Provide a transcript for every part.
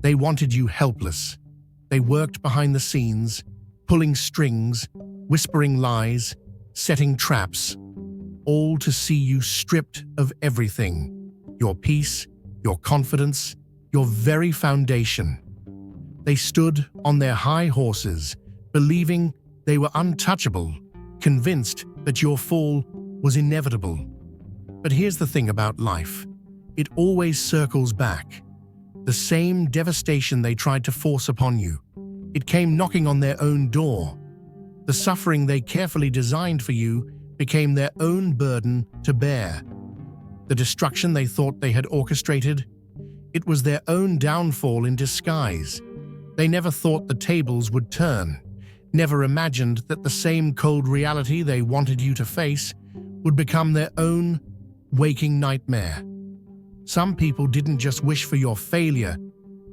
They wanted you helpless. They worked behind the scenes, pulling strings, whispering lies, setting traps, all to see you stripped of everything: your peace, your confidence, your very foundation. They stood on their high horses, believing they were untouchable, convinced that your fall was inevitable. But here's the thing about life: it always circles back. The same devastation they tried to force upon you, it came knocking on their own door. The suffering they carefully designed for you became their own burden to bear. The destruction they thought they had orchestrated, it was their own downfall in disguise. They never thought the tables would turn, never imagined that the same cold reality they wanted you to face would become their own waking nightmare. Some people didn't just wish for your failure,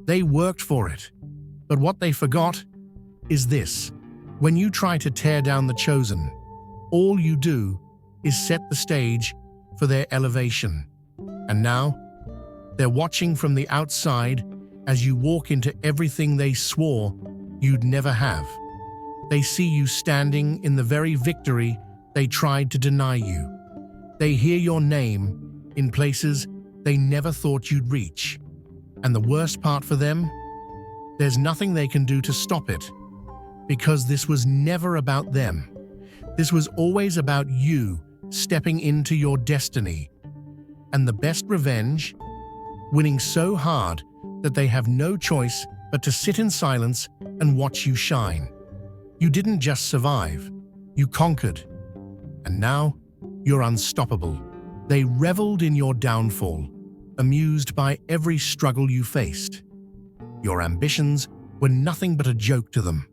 they worked for it. But what they forgot is this: when you try to tear down the chosen, all you do is set the stage for their elevation. And now, they're watching from the outside as you walk into everything they swore you'd never have. They see you standing in the very victory they tried to deny you. They hear your name in places they never thought you'd reach. And the worst part for them? There's nothing they can do to stop it. Because this was never about them. This was always about you stepping into your destiny. And the best revenge? Winning so hard that they have no choice but to sit in silence and watch you shine. You didn't just survive, you conquered. And now, you're unstoppable. They reveled in your downfall, amused by every struggle you faced. Your ambitions were nothing but a joke to them,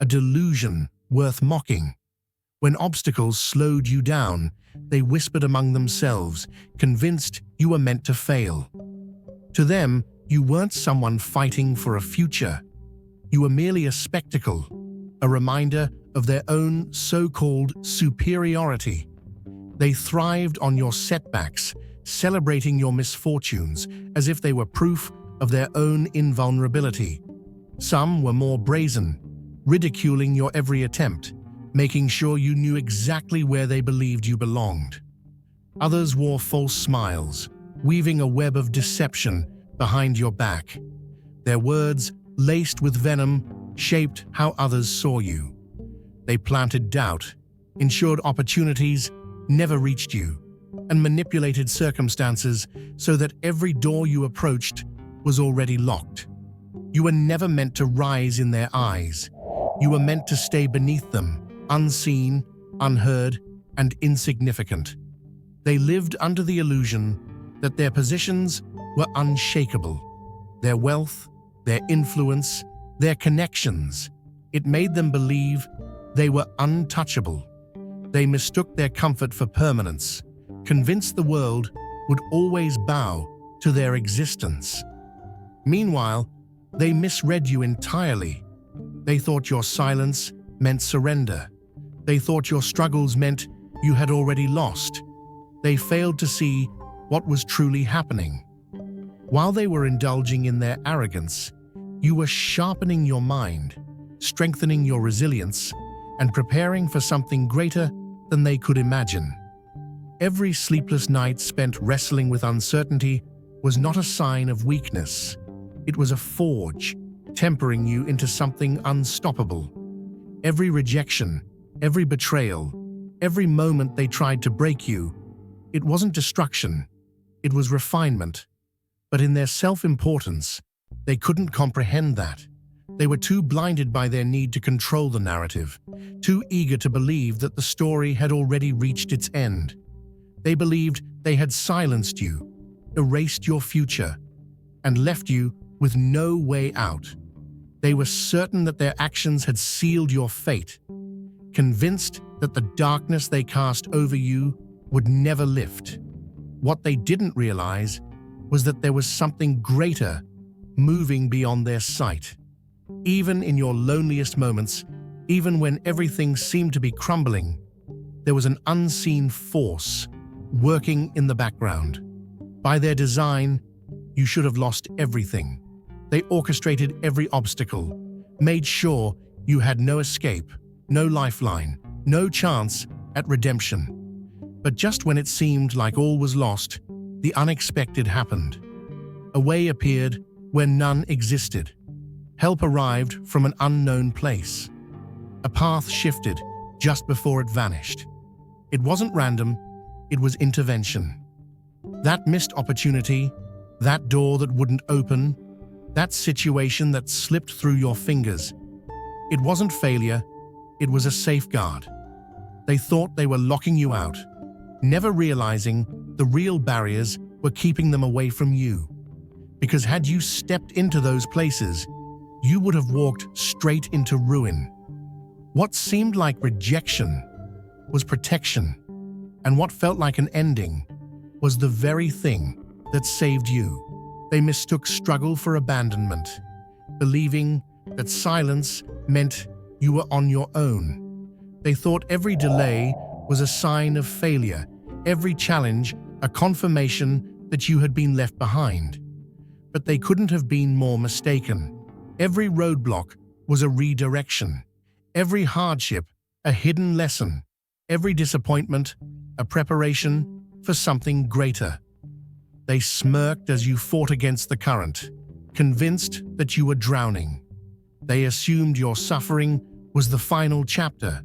a delusion worth mocking. When obstacles slowed you down, they whispered among themselves, convinced you were meant to fail. To them, you weren't someone fighting for a future. You were merely a spectacle, a reminder of their own so-called superiority. They thrived on your setbacks, celebrating your misfortunes as if they were proof of their own invulnerability. Some were more brazen, ridiculing your every attempt, making sure you knew exactly where they believed you belonged. Others wore false smiles, weaving a web of deception behind your back. Their words, laced with venom, shaped how others saw you. They planted doubt, ensured opportunities never reached you, and manipulated circumstances so that every door you approached was already locked. You were never meant to rise in their eyes. You were meant to stay beneath them, unseen, unheard, and insignificant. They lived under the illusion that their positions were unshakable. Their wealth, their influence, their connections, it made them believe they were untouchable. They mistook their comfort for permanence, convinced the world would always bow to their existence. Meanwhile, they misread you entirely. They thought your silence meant surrender. They thought your struggles meant you had already lost. They failed to see what was truly happening. While they were indulging in their arrogance, you were sharpening your mind, strengthening your resilience, and preparing for something greater than they could imagine. Every sleepless night spent wrestling with uncertainty was not a sign of weakness. It was a forge, tempering you into something unstoppable. Every rejection, every betrayal, every moment they tried to break you, it wasn't destruction, it was refinement. But in their self-importance, they couldn't comprehend that. They were too blinded by their need to control the narrative, too eager to believe that the story had already reached its end. They believed they had silenced you, erased your future, and left you with no way out. They were certain that their actions had sealed your fate, convinced that the darkness they cast over you would never lift. What they didn't realize was that there was something greater moving beyond their sight. Even in your loneliest moments, even when everything seemed to be crumbling, there was an unseen force working in the background. By their design, you should have lost everything. They orchestrated every obstacle, made sure you had no escape, no lifeline, no chance at redemption. But just when it seemed like all was lost, the unexpected happened. A way appeared where none existed. Help arrived from an unknown place. A path shifted just before it vanished. It wasn't random, it was intervention. That missed opportunity, that door that wouldn't open, that situation that slipped through your fingers. It wasn't failure, it was a safeguard. They thought they were locking you out, never realizing the real barriers were keeping them away from you. Because had you stepped into those places, you would have walked straight into ruin. What seemed like rejection was protection, and what felt like an ending was the very thing that saved you. They mistook struggle for abandonment, believing that silence meant you were on your own. They thought every delay was a sign of failure, every challenge a confirmation that you had been left behind. But they couldn't have been more mistaken. Every roadblock was a redirection, every hardship a hidden lesson, every disappointment a preparation for something greater. They smirked as you fought against the current, convinced that you were drowning. They assumed your suffering was the final chapter,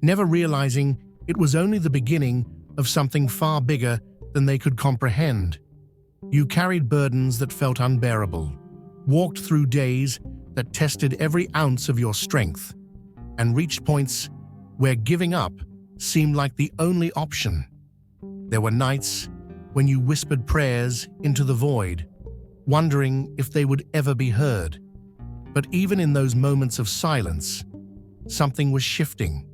never realizing it was only the beginning of something far bigger than they could comprehend. You carried burdens that felt unbearable, walked through days that tested every ounce of your strength, and reached points where giving up seemed like the only option. There were nights when you whispered prayers into the void, wondering if they would ever be heard. But even in those moments of silence, something was shifting.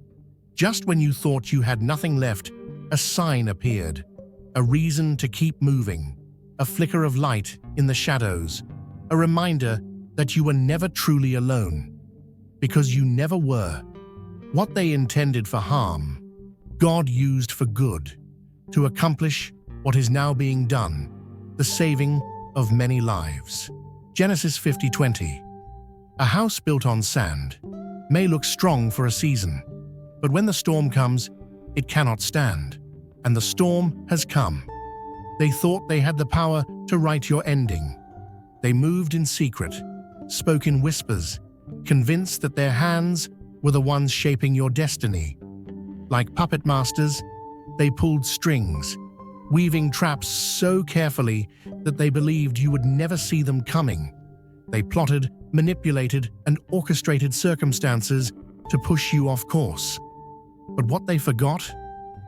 Just when you thought you had nothing left, a sign appeared, a reason to keep moving, a flicker of light in the shadows, a reminder that you were never truly alone, because you never were. What they intended for harm, God used for good, to accomplish what is now being done, the saving of many lives. Genesis 50:20. A house built on sand may look strong for a season, but when the storm comes, it cannot stand. And the storm has come. They thought they had the power to write your ending. They moved in secret, spoke in whispers, convinced that their hands were the ones shaping your destiny. Like puppet masters, they pulled strings, weaving traps so carefully that they believed you would never see them coming. They plotted, manipulated, and orchestrated circumstances to push you off course. But what they forgot?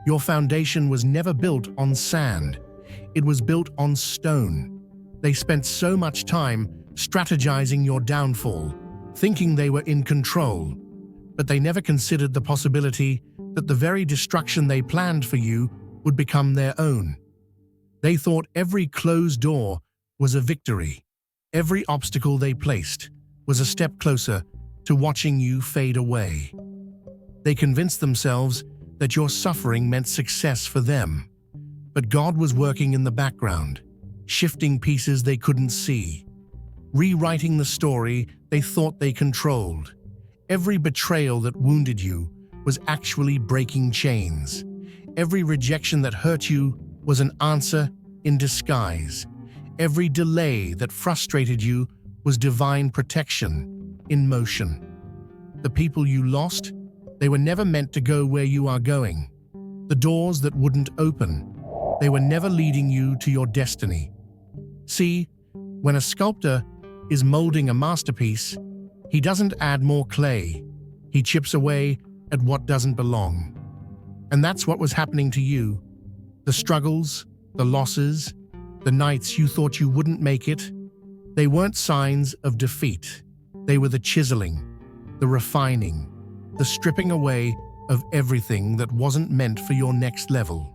Your foundation was never built on sand. It was built on stone. They spent so much time strategizing your downfall, thinking they were in control. But they never considered the possibility that the very destruction they planned for you would become their own. They thought every closed door was a victory. Every obstacle they placed was a step closer to watching you fade away. They convinced themselves that your suffering meant success for them. But God was working in the background, shifting pieces they couldn't see, rewriting the story they thought they controlled. Every betrayal that wounded you was actually breaking chains. Every rejection that hurt you was an answer in disguise. Every delay that frustrated you was divine protection in motion. The people you lost, they were never meant to go where you are going. The doors that wouldn't open, they were never leading you to your destiny. See, when a sculptor is molding a masterpiece, he doesn't add more clay. He chips away at what doesn't belong. And that's what was happening to you. The struggles, the losses, the nights you thought you wouldn't make it, they weren't signs of defeat. They were the chiseling, the refining, the stripping away of everything that wasn't meant for your next level.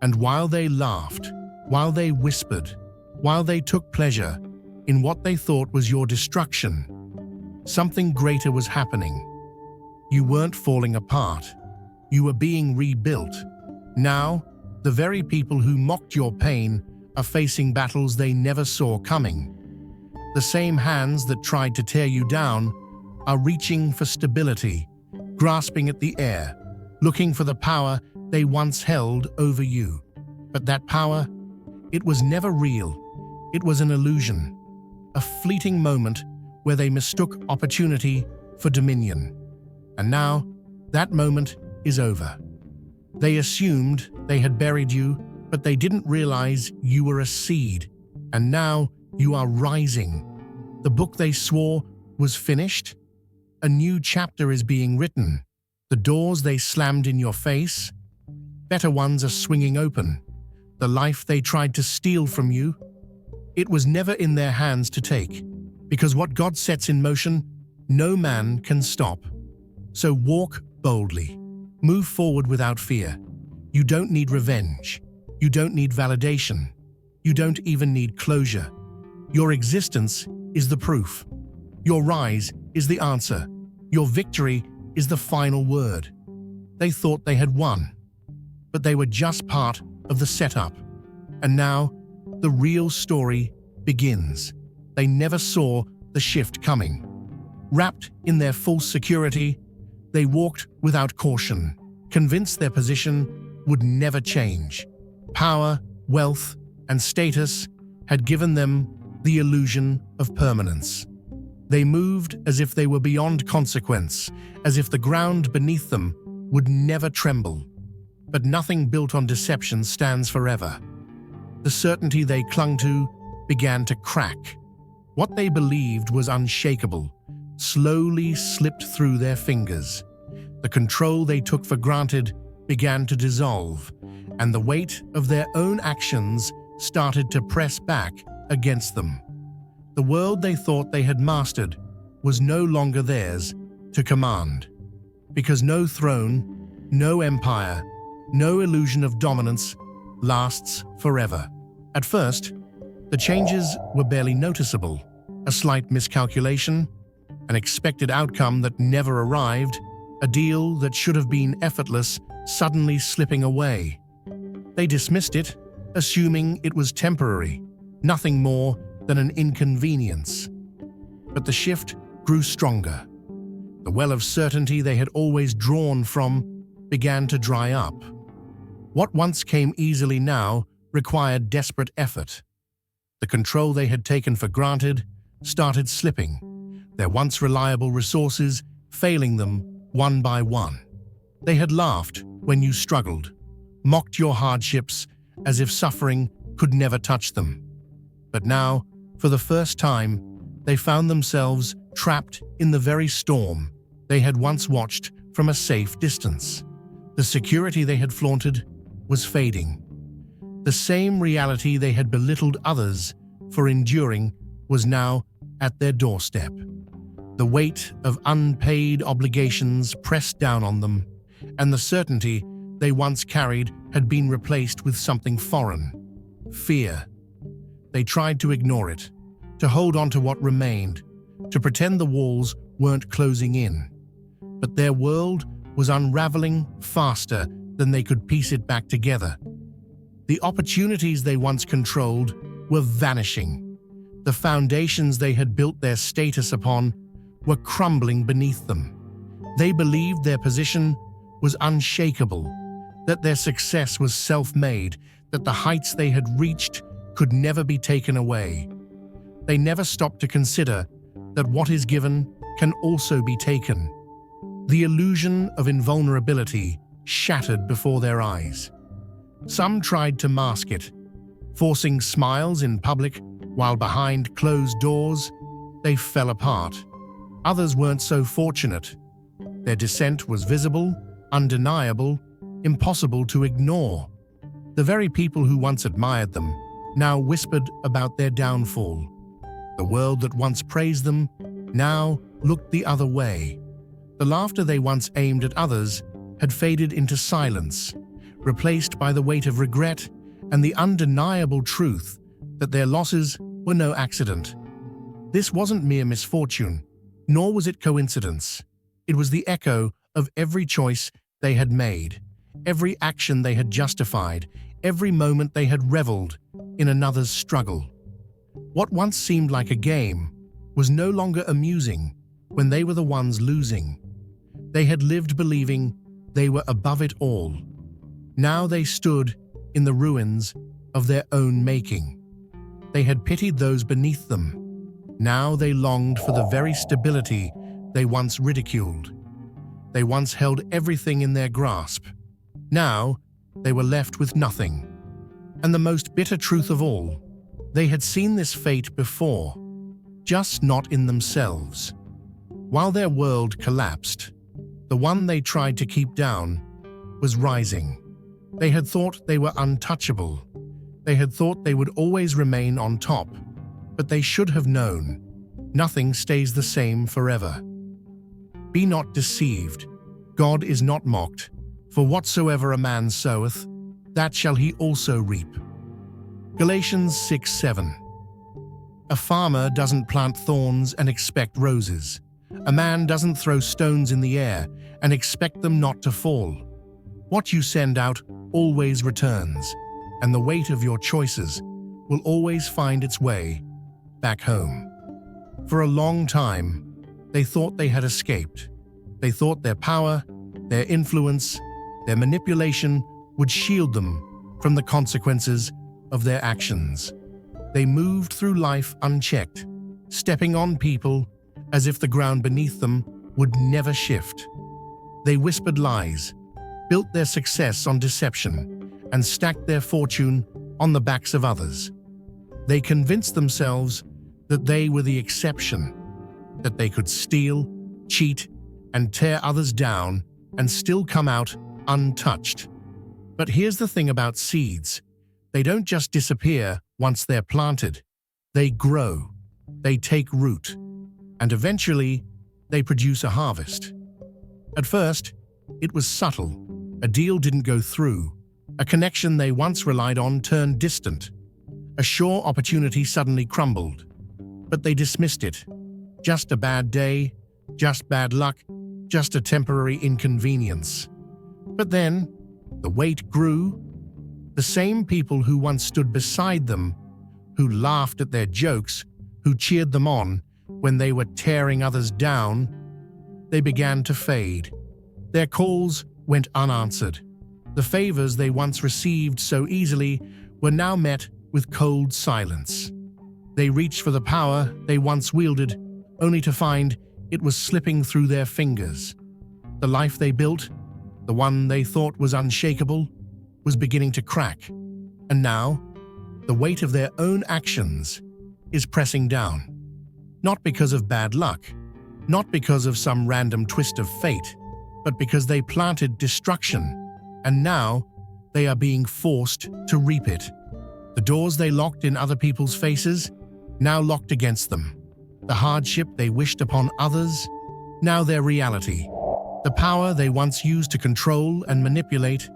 And while they laughed, while they whispered, while they took pleasure in what they thought was your destruction, something greater was happening. You weren't falling apart. You were being rebuilt. Now, the very people who mocked your pain are facing battles they never saw coming. The same hands that tried to tear you down are reaching for stability, grasping at the air, looking for the power they once held over you. But that power, it was never real. It was an illusion, a fleeting moment where they mistook opportunity for dominion. And now, that moment is over. They assumed they had buried you, but they didn't realize you were a seed. And now you are rising. The book they swore was finished. A new chapter is being written. The doors they slammed in your face, better ones are swinging open. The life they tried to steal from you, it was never in their hands to take. Because what God sets in motion, no man can stop. So walk boldly. Move forward without fear. You don't need revenge. You don't need validation. You don't even need closure. Your existence is the proof. Your rise is the answer. Your victory is the final word. They thought they had won, but they were just part of the setup. And now, the real story begins. They never saw the shift coming. Wrapped in their false security, they walked without caution, convinced their position would never change. Power, wealth, and status had given them the illusion of permanence. They moved as if they were beyond consequence, as if the ground beneath them would never tremble. But nothing built on deception stands forever. The certainty they clung to began to crack. What they believed was unshakable slowly slipped through their fingers. The control they took for granted began to dissolve, and the weight of their own actions started to press back against them. The world they thought they had mastered was no longer theirs to command, because no throne, no empire, no illusion of dominance lasts forever. At first, the changes were barely noticeable. A slight miscalculation, an expected outcome that never arrived, a deal that should have been effortless suddenly slipping away. They dismissed it, assuming it was temporary, nothing more than an inconvenience. But the shift grew stronger. The well of certainty they had always drawn from began to dry up. What once came easily now required desperate effort. The control they had taken for granted started slipping, their once reliable resources failing them one by one. They had laughed when you struggled, mocked your hardships as if suffering could never touch them. But now, for the first time, they found themselves trapped in the very storm they had once watched from a safe distance. The security they had flaunted was fading. The same reality they had belittled others for enduring was now at their doorstep. The weight of unpaid obligations pressed down on them, and the certainty they once carried had been replaced with something foreign: fear. They tried to ignore it, to hold on to what remained, to pretend the walls weren't closing in. But their world was unraveling faster than they could piece it back together. The opportunities they once controlled were vanishing. The foundations they had built their status upon were crumbling beneath them. They believed their position was unshakable, that their success was self-made, that the heights they had reached could never be taken away. They never stopped to consider that what is given can also be taken. The illusion of invulnerability shattered before their eyes. Some tried to mask it, forcing smiles in public while behind closed doors they fell apart. Others weren't so fortunate. Their descent was visible, undeniable, impossible to ignore. The very people who once admired them now whispered about their downfall. The world that once praised them now looked the other way. The laughter they once aimed at others had faded into silence, replaced by the weight of regret and the undeniable truth that their losses were no accident. This wasn't mere misfortune, nor was it coincidence. It was the echo of every choice they had made, every action they had justified, every moment they had reveled in another's struggle. What once seemed like a game was no longer amusing when they were the ones losing. They had lived believing they were above it all. Now they stood in the ruins of their own making. They had pitied those beneath them. Now they longed for the very stability they once ridiculed. They once held everything in their grasp. Now they were left with nothing. And the most bitter truth of all, they had seen this fate before, just not in themselves. While their world collapsed, the one they tried to keep down was rising. They had thought they were untouchable. They had thought they would always remain on top, but they should have known nothing stays the same forever. Be not deceived. God is not mocked, for whatsoever a man soweth, that shall he also reap. Galatians 6:7. A farmer doesn't plant thorns and expect roses. A man doesn't throw stones in the air and expect them not to fall. What you send out always returns, and the weight of your choices will always find its way back home. For a long time, they thought they had escaped. They thought their power, their influence, their manipulation would shield them from the consequences of their actions. They moved through life unchecked, stepping on people as if the ground beneath them would never shift. They whispered lies, built their success on deception, and stacked their fortune on the backs of others. They convinced themselves that they were the exception, that they could steal, cheat, and tear others down and still come out untouched. But here's the thing about seeds. They don't just disappear once they're planted. They grow, they take root, and eventually they produce a harvest. At first, it was subtle. A deal didn't go through. A connection they once relied on turned distant. A sure opportunity suddenly crumbled. But they dismissed it. Just a bad day, just bad luck, just a temporary inconvenience. But then, the weight grew. The same people who once stood beside them, who laughed at their jokes, who cheered them on when they were tearing others down, they began to fade. Their calls went unanswered. The favors they once received so easily were now met with cold silence. They reached for the power they once wielded, only to find it was slipping through their fingers. The life they built, the one they thought was unshakable, was beginning to crack. And now, the weight of their own actions is pressing down. Not because of bad luck, not because of some random twist of fate, but because they planted destruction, and now they are being forced to reap it. The doors they locked in other people's faces, now locked against them. The hardship they wished upon others, now their reality. The power they once used to control and manipulate,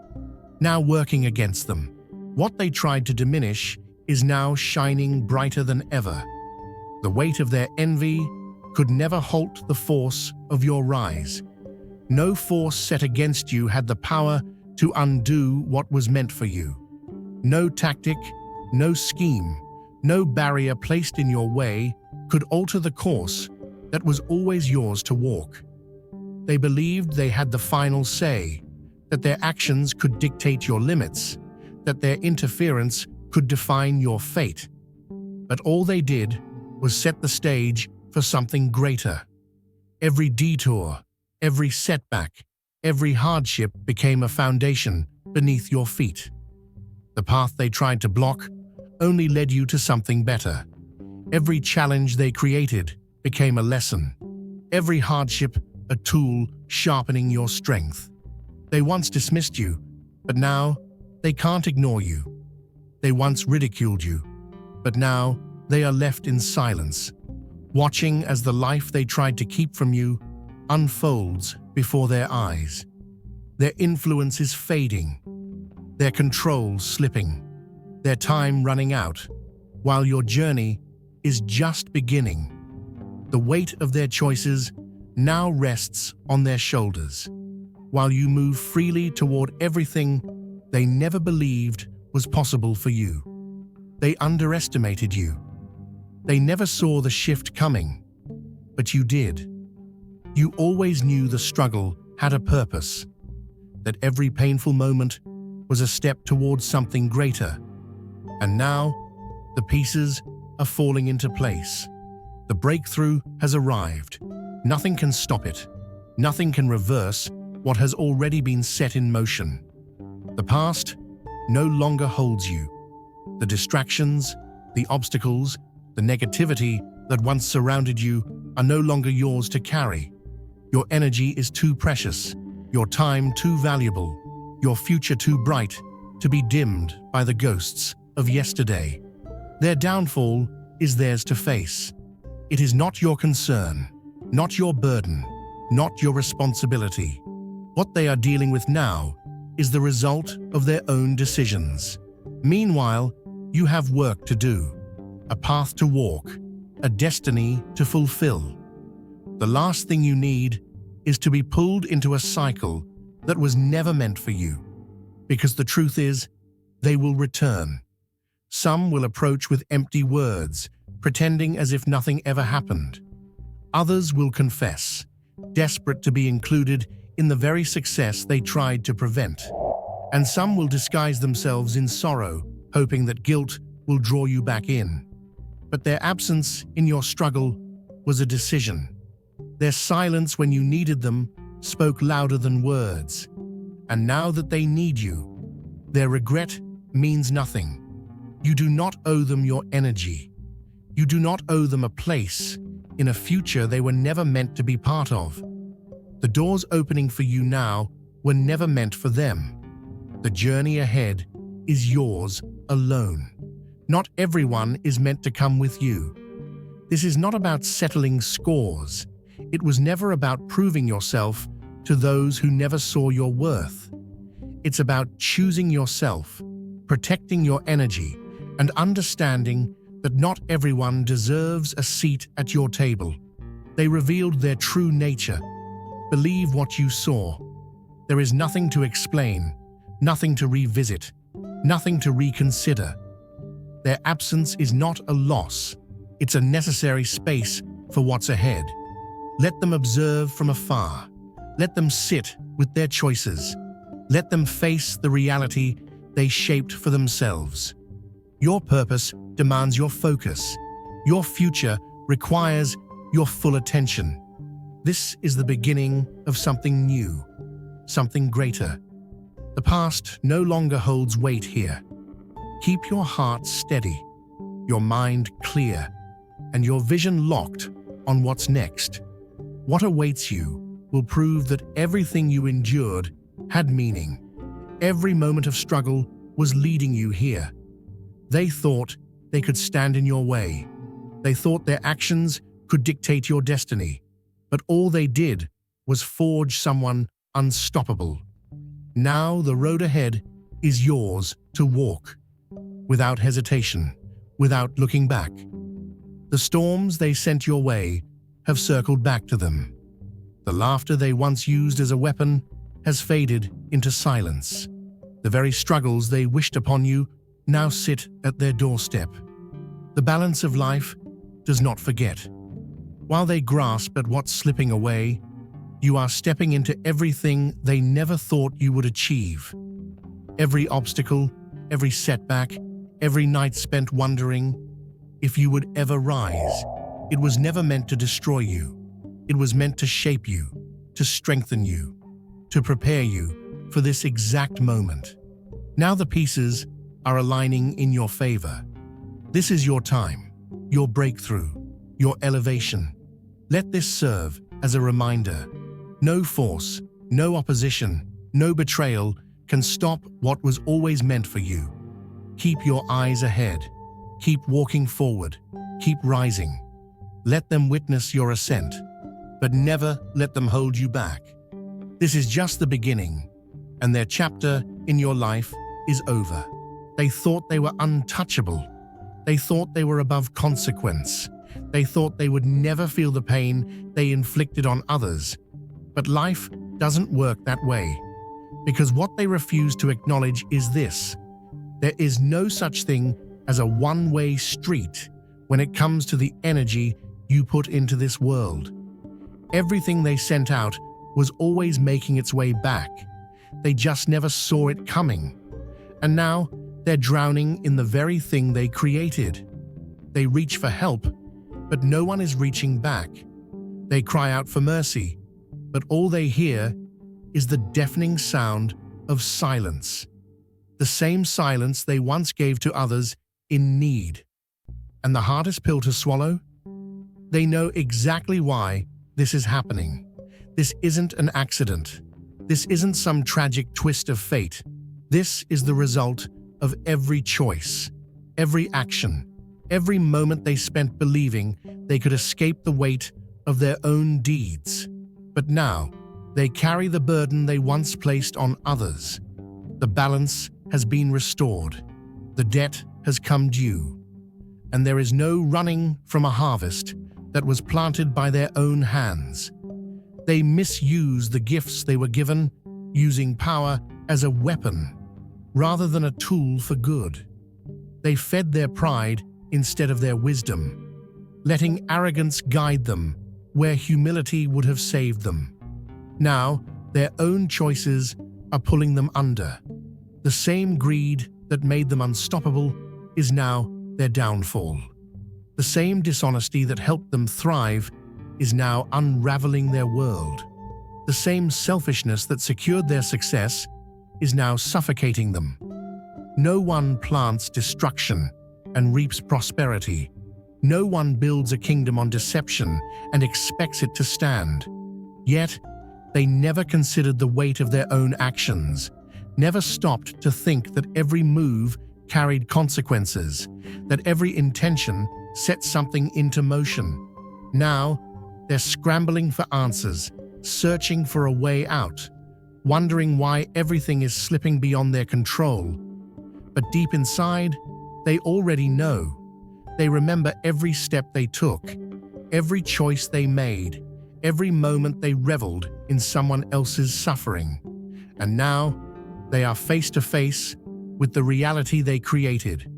now working against them. What they tried to diminish is now shining brighter than ever. The weight of their envy could never halt the force of your rise. No force set against you had the power to undo what was meant for you. No tactic, no scheme, no barrier placed in your way could alter the course that was always yours to walk. They believed they had the final say, that their actions could dictate your limits, that their interference could define your fate. But all they did was set the stage for something greater. Every detour, every setback, every hardship became a foundation beneath your feet. The path they tried to block only led you to something better. Every challenge they created became a lesson. Every hardship a tool sharpening your strength. They once dismissed you, but now they can't ignore you. They once ridiculed you, but now they are left in silence, watching as the life they tried to keep from you unfolds before their eyes. Their influence is fading, their control slipping, their time running out, while your journey is just beginning. The weight of their choices now rests on their shoulders, while you move freely toward everything they never believed was possible for you. They underestimated you. They never saw the shift coming, but you did. You always knew the struggle had a purpose, that every painful moment was a step towards something greater. And now, the pieces are falling into place. The breakthrough has arrived. Nothing can stop it. Nothing can reverse what has already been set in motion. The past no longer holds you. The distractions, the obstacles, the negativity that once surrounded you are no longer yours to carry. Your energy is too precious, your time too valuable, your future too bright to be dimmed by the ghosts of yesterday. Their downfall is theirs to face. It is not your concern, not your burden, not your responsibility. What they are dealing with now is the result of their own decisions. Meanwhile, you have work to do, a path to walk, a destiny to fulfill. The last thing you need is to be pulled into a cycle that was never meant for you. Because the truth is, they will return. Some will approach with empty words, pretending as if nothing ever happened. Others will confess, desperate to be included in the very success they tried to prevent. And some will disguise themselves in sorrow, hoping that guilt will draw you back in. But their absence in your struggle was a decision. Their silence when you needed them spoke louder than words. And now that they need you, their regret means nothing. You do not owe them your energy. You do not owe them a place in a future they were never meant to be part of. The doors opening for you now were never meant for them. The journey ahead is yours alone. Not everyone is meant to come with you. This is not about settling scores. It was never about proving yourself to those who never saw your worth. It's about choosing yourself, protecting your energy, and understanding that not everyone deserves a seat at your table. They revealed their true nature. Believe what you saw. There is nothing to explain, nothing to revisit, nothing to reconsider. Their absence is not a loss. It's a necessary space for what's ahead. Let them observe from afar. Let them sit with their choices. Let them face the reality they shaped for themselves. Your purpose demands your focus. Your future requires your full attention. This is the beginning of something new, something greater. The past no longer holds weight here. Keep your heart steady, your mind clear, and your vision locked on what's next. What awaits you will prove that everything you endured had meaning. Every moment of struggle was leading you here. They thought they could stand in your way. They thought their actions could dictate your destiny. But all they did was forge someone unstoppable. Now the road ahead is yours to walk, without hesitation, without looking back. The storms they sent your way have circled back to them. The laughter they once used as a weapon has faded into silence. The very struggles they wished upon you now sit at their doorstep. The balance of life does not forget. While they grasp at what's slipping away, you are stepping into everything they never thought you would achieve. Every obstacle, every setback, every night spent wondering if you would ever rise. It was never meant to destroy you. It was meant to shape you, to strengthen you, to prepare you for this exact moment. Now the pieces are aligning in your favor. This is your time, your breakthrough, your elevation. Let this serve as a reminder. No force, no opposition, no betrayal can stop what was always meant for you. Keep your eyes ahead. Keep walking forward. Keep rising. Let them witness your ascent, but never let them hold you back. This is just the beginning, and their chapter in your life is over. They thought they were untouchable. They thought they were above consequence. They thought they would never feel the pain they inflicted on others. But life doesn't work that way, because what they refuse to acknowledge is this: there is no such thing as a one-way street when it comes to the energy you put into this world. Everything they sent out was always making its way back. They just never saw it coming. And now they're drowning in the very thing they created. They reach for help, but no one is reaching back. They cry out for mercy, but all they hear is the deafening sound of silence. The same silence they once gave to others in need. And the hardest pill to swallow? They know exactly why this is happening. This isn't an accident. This isn't some tragic twist of fate. This is the result of every choice, every action, every moment they spent believing they could escape the weight of their own deeds. But now, they carry the burden they once placed on others. The balance has been restored. The debt has come due. And there is no running from a harvest that was planted by their own hands. They misuse the gifts they were given, using power as a weapon rather than a tool for good. They fed their pride instead of their wisdom, letting arrogance guide them where humility would have saved them. Now, their own choices are pulling them under. The same greed that made them unstoppable is now their downfall. The same dishonesty that helped them thrive is now unraveling their world. The same selfishness that secured their success is now suffocating them. No one plants destruction and reaps prosperity. No one builds a kingdom on deception and expects it to stand. Yet, they never considered the weight of their own actions, never stopped to think that every move carried consequences, that every intention set something into motion. Now, they're scrambling for answers, searching for a way out, wondering why everything is slipping beyond their control. But deep inside, they already know. They remember every step they took, every choice they made, every moment they reveled in someone else's suffering. And now, they are face to face with the reality they created,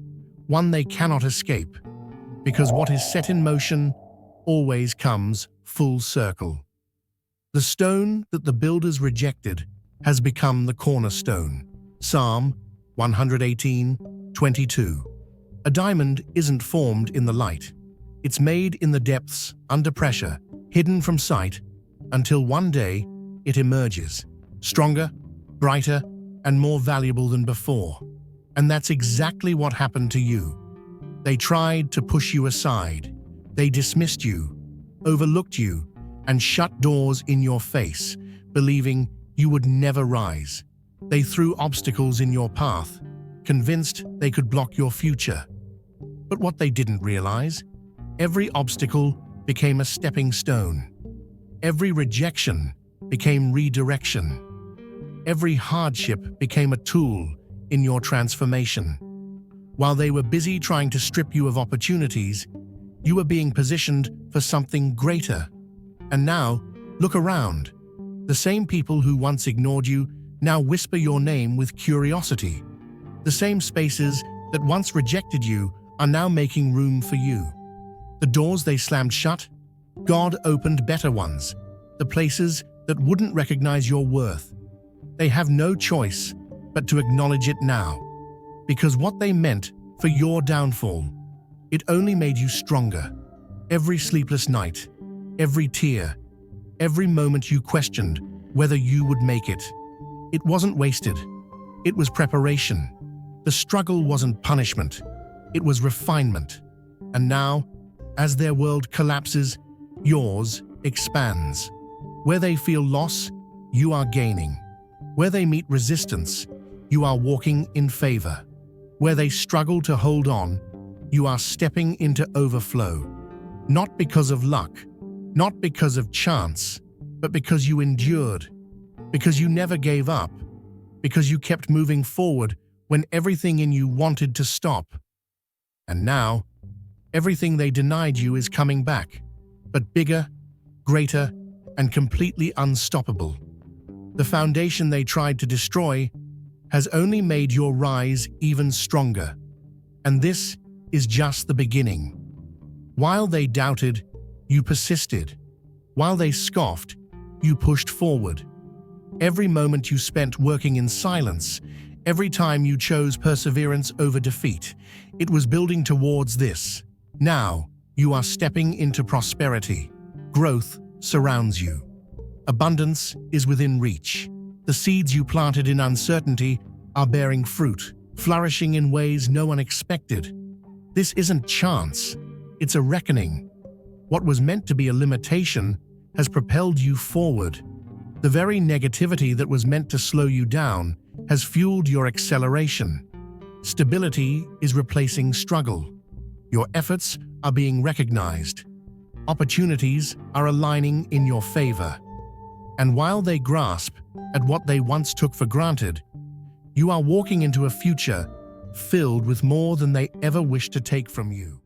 one they cannot escape, because what is set in motion always comes full circle. The stone that the builders rejected has become the cornerstone. Psalm 118:22. A diamond isn't formed in the light. It's made in the depths, under pressure, hidden from sight, until one day it emerges, stronger, brighter, and more valuable than before. And that's exactly what happened to you. They tried to push you aside. They dismissed you, overlooked you, and shut doors in your face, believing you would never rise. They threw obstacles in your path, convinced they could block your future. But what they didn't realize, every obstacle became a stepping stone. Every rejection became redirection. Every hardship became a tool in your transformation. While they were busy trying to strip you of opportunities, you were being positioned for something greater. And now, look around. The same people who once ignored you now whisper your name with curiosity. The same spaces that once rejected you are now making room for you. The doors they slammed shut, God opened better ones. The places that wouldn't recognize your worth. They have no choice but to acknowledge it now. Because what they meant for your downfall, it only made you stronger. Every sleepless night, every tear, every moment you questioned whether you would make it, it wasn't wasted. It was preparation. The struggle wasn't punishment. It was refinement. And now, as their world collapses, yours expands. Where they feel loss, you are gaining. Where they meet resistance, you are walking in favor. Where they struggle to hold on, you are stepping into overflow. Not because of luck, not because of chance, but because you endured, because you never gave up, because you kept moving forward when everything in you wanted to stop. And now, everything they denied you is coming back, but bigger, greater, and completely unstoppable. The foundation they tried to destroy has only made your rise even stronger. And this is just the beginning. While they doubted, you persisted. While they scoffed, you pushed forward. Every moment you spent working in silence, every time you chose perseverance over defeat, it was building towards this. Now, you are stepping into prosperity. Growth surrounds you. Abundance is within reach. The seeds you planted in uncertainty are bearing fruit, flourishing in ways no one expected. This isn't chance, it's a reckoning. What was meant to be a limitation has propelled you forward. The very negativity that was meant to slow you down has fueled your acceleration. Stability is replacing struggle. Your efforts are being recognized. Opportunities are aligning in your favor. And while they grasp at what they once took for granted, you are walking into a future filled with more than they ever wished to take from you.